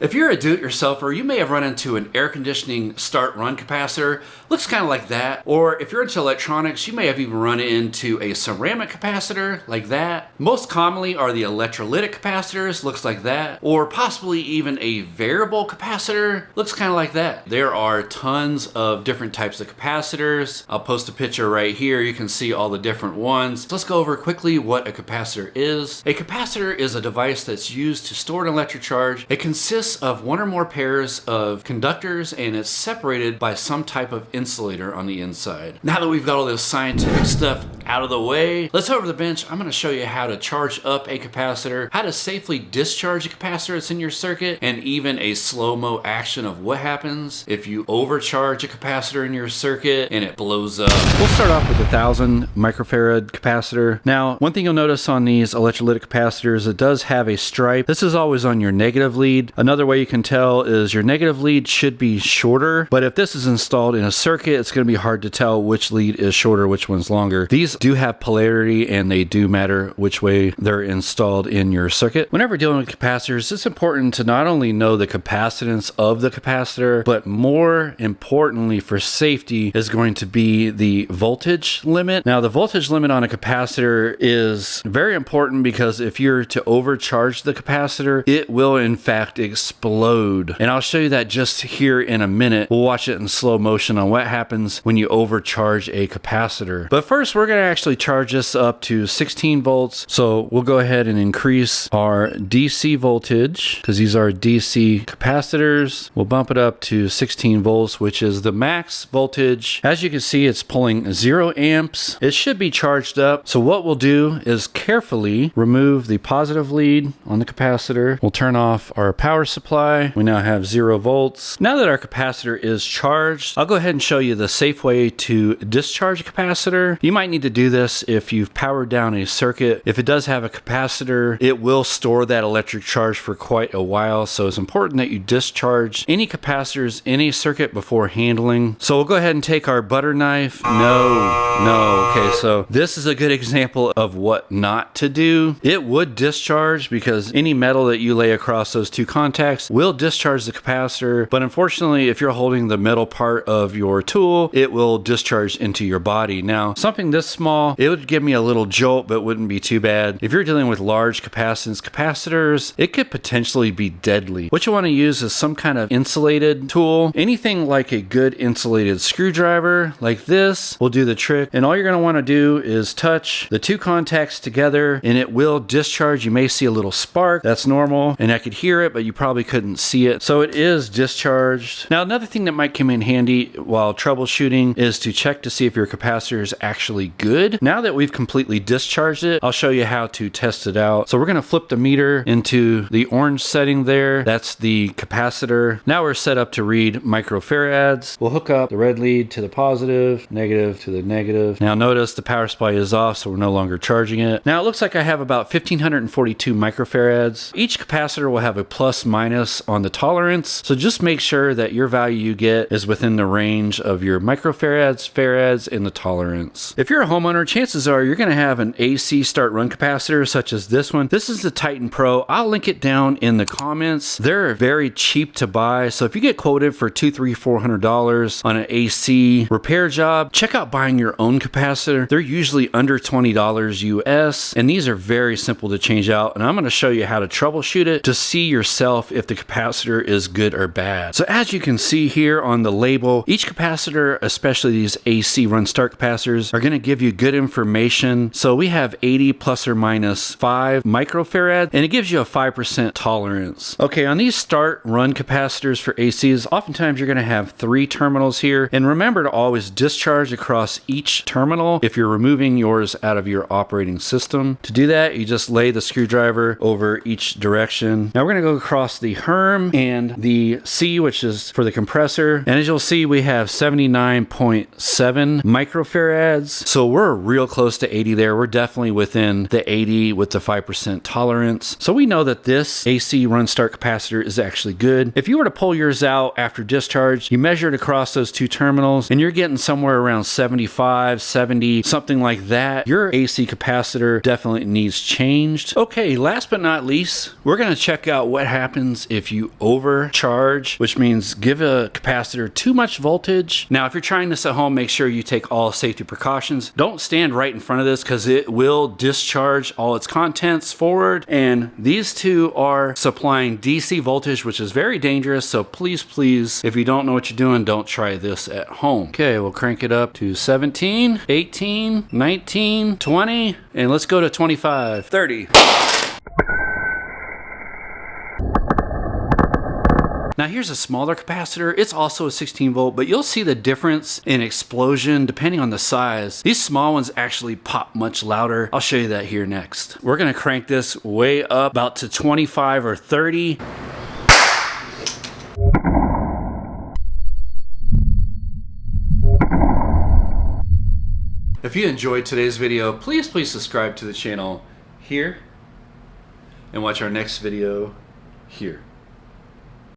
If you're a do-it-yourselfer, you may have run into an air conditioning start-run capacitor. Looks kind of like that. Or if you're into electronics, you may have even run into a ceramic capacitor like that. Most commonly are the electrolytic capacitors, looks like that. Or possibly even a variable capacitor, looks kind of like that. There are tons of different types of capacitors. I'll post a picture right here. You can see all the different ones. Let's go over quickly what a capacitor is. A capacitor is a device that's used to store an electric charge. It consists of one or more pairs of conductors, and it's separated by some type of insulator on the inside. Now that we've got all this scientific stuff out of the way, let's over the bench. I'm going to show you how to charge up a capacitor, how to safely discharge a capacitor that's in your circuit, and even a slow-mo action of what happens if you overcharge a capacitor in your circuit and it blows up. We'll start off with a 1000 microfarad capacitor. Now, one thing you'll notice on these electrolytic capacitors, it does have a stripe. This is always on your negative lead. Another way you can tell is your negative lead should be shorter, but if this is installed in a circuit, it's going to be hard to tell which lead is shorter, which one's longer. These do have polarity and they do matter which way they're installed in your circuit. Whenever dealing with capacitors, it's important to not only know the capacitance of the capacitor, but more importantly for safety is going to be the voltage limit. Now, the voltage limit on a capacitor is very important because if you're to overcharge the capacitor, it will in fact explode. And I'll show you that just here in a minute. We'll watch it in slow motion on what happens when you overcharge a capacitor. But first, we're going to actually charge this up to 16 volts. So we'll go ahead and increase our DC voltage because these are DC capacitors. We'll bump it up to 16 volts, which is the max voltage. As you can see, it's pulling 0 amps. It should be charged up. So what we'll do is carefully remove the positive lead on the capacitor. We'll turn off our power supply. We now have 0 volts. Now that our capacitor is charged, I'll go ahead and show you the safe way to discharge a capacitor. You might need to do this if you've powered down a circuit. If it does have a capacitor, it will store that electric charge for quite a while. So it's important that you discharge any capacitors in a circuit before handling. So we'll go ahead and take our butter knife. No. Okay, so this is a good example of what not to do. It would discharge because any metal that you lay across those two contacts will discharge the capacitor, but unfortunately if you're holding the metal part of your tool, it will discharge into your body. Now, something this small, it would give me a little jolt, but wouldn't be too bad. If you're dealing with large capacitance capacitors, it could potentially be deadly. What you want to use is some kind of insulated tool. Anything like a good insulated screwdriver like this will do the trick, and all you're going to want to do is touch the two contacts together and it will discharge. You may see a little spark. That's normal, and I could hear it, but you probably couldn't see it. So it is discharged. Now, another thing that might come in handy while troubleshooting is to check to see if your capacitor is actually good. Now that we've completely discharged it, I'll show you how to test it out. So we're going to flip the meter into the orange setting there. That's the capacitor. Now we're set up to read microfarads. We'll hook up the red lead to the positive, negative to the negative. Now notice the power supply is off, so we're no longer charging it. Now it looks like I have about 1542 microfarads. Each capacitor will have a plus minus on the tolerance, so just make sure that your value you get is within the range of your microfarads, farads, and the tolerance. If you're a homeowner, chances are you're going to have an AC start run capacitor such as this one. This is the Titan Pro. I'll link it down in the comments. They're very cheap to buy, so if you get quoted for $200, $300, $400 on an AC repair job, check out buying your own capacitor. They're usually under $20 US, and these are very simple to change out, and I'm going to show you how to troubleshoot it to see yourself if the capacitor is good or bad. So as you can see here on the label, each capacitor, especially these AC run start capacitors, are going to give you good information. So we have 80 plus or minus 5 microfarad, and it gives you a 5% tolerance. Okay, on these start run capacitors for ACs, oftentimes you're going to have 3 terminals here, and remember to always discharge across each terminal if you're removing yours out of your operating system. To do that, you just lay the screwdriver over each direction. Now we're going to go across the HERM and the C, which is for the compressor, and as you'll see, we have 79.7 microfarads, so we're real close to 80 there. We're definitely within the 80 with the 5% tolerance, so we know that this AC run start capacitor is actually good. If you were to pull yours out after discharge, you measure it across those two terminals, and you're getting somewhere around 75, 70, something like that. Your AC capacitor definitely needs changed. Okay, last but not least, we're going to check out what happens happens if you overcharge, which means give a capacitor too much voltage. Now, if you're trying this at home, make sure you take all safety precautions. Don't stand right in front of this because it will discharge all its contents forward. And these two are supplying DC voltage, which is very dangerous. So please, please, if you don't know what you're doing, don't try this at home. Okay, we'll crank it up to 17, 18, 19, 20, and let's go to 25, 30. Now here's a smaller capacitor. It's also a 16 volt, but you'll see the difference in explosion depending on the size. These small ones actually pop much louder. I'll show you that here next. We're gonna crank this way up about to 25 or 30. If you enjoyed today's video, please subscribe to the channel here and watch our next video here.